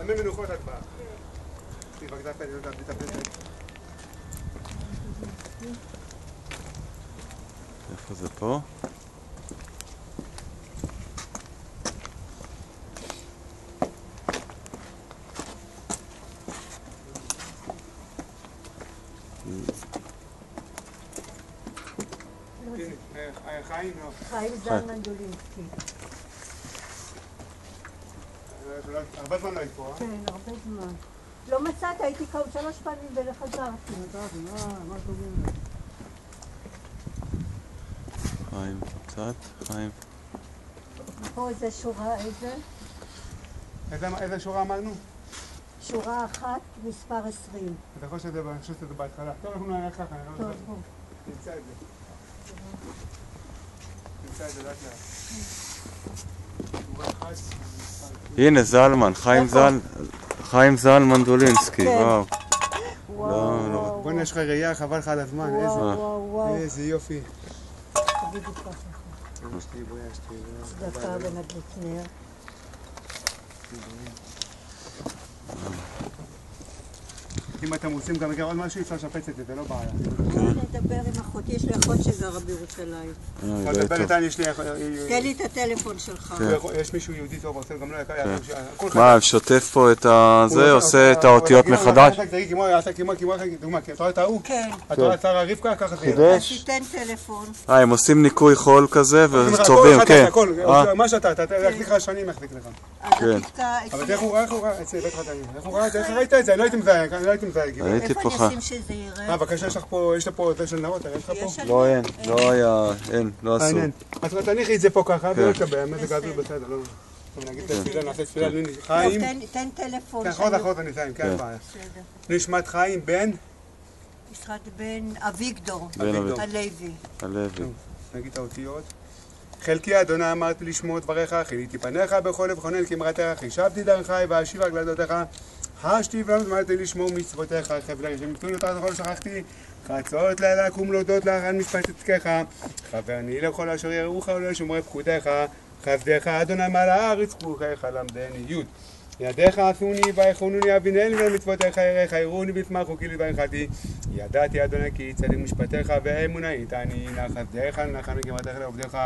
ימי מנוחות את באה. תבקדה את הפתק. איפה זה פה? חיים, לא. חיים זלמן דולינסקי. הרבה זמן לא היית פה, אה? כן, הרבה זמן. לא מצאת, הייתי כאן 3 פעמים ולחזרתי. מה טובים? חיים, קצת, חיים. פה איזה שורה, איזה? איזה שורה אמרנו? שורה 1, מספר 20. אתה יכול שזה בהתחלה. טוב, אנחנו נראה ככה, אני לא יודע. נמצא את זה. נמצא את זה לאט לאט. שורה 1, הנה זלמן, חיים זלמן דולינסקי, וואו. וואו. בוא'נה, יש לך ראייה, חבל לך על הזמן. וואו. איזה יופי. תגידי ככה. צדקה ונדליק נר. אם אתם רוצים גם עוד משהו, אפשר לשפץ את זה, זה לא בעיה. נדבר עם אחותי, יש לי אחות שגרה בירושלים. נדבר איתה, יש לי... תן לי את הטלפון שלך. יש מישהו יהודי טוב, רוצה גם לא יקר. מה, שוטף פה את זה, עושה את האותיות מחדש? דוגמה, אתה רואה את ההוא? כן. אתה רואה את שרה רבקה? ככה זה. אז תיתן טלפון. הם עושים ניקוי חול כזה וצובעים, כן. מה שאתה, יחזיק לך שנים, יחזיק לך. אבל איך הוא ראה? איך ראית את זה? אני לא הייתי מזהה, הייתי פה. איפה אני אשים שזה יראה? בבקשה, יש לך פה, יש לך פה זה של נרות, יש לך פה? לא, אין, לא היה, אין, לא עשו. אז תניחי את זה פה ככה, ולא תקבל, מזג האוויר בסדר, לא... נגיד תפילה, נעשה תפילה, חיים. תן טלפון. אחרות אני אסיים, כן, בעיה. נשמת חיים בן? בן אביגדור. הלוי. נגיד את האותיות. חלקי אדוני אמרתי לשמוע דבריך, חיליתי פניך בכל לב חונן כאמרתך, חישבתי דרכי ואשיב רגלתך, חשתי ולא אמרתי לשמוע מצוותיך, חבלי שמתון אותך זכור שכחתי, חצות לילה קום להודות לך על משפט צדקך, חברני לכל אשר יראוך ולשומרי פקודיך, חסדיך אדוני מעל הארץ חוקיך למדני י' ידיך עשוני ויחונוני אבינני ולמצוותיך יראך יראוני בשמח חוקי וברכתי ידעתי אדוני כי צדק משפטיך ואמונה איתני נח חסדיך נחם וגמרתך לעובדיך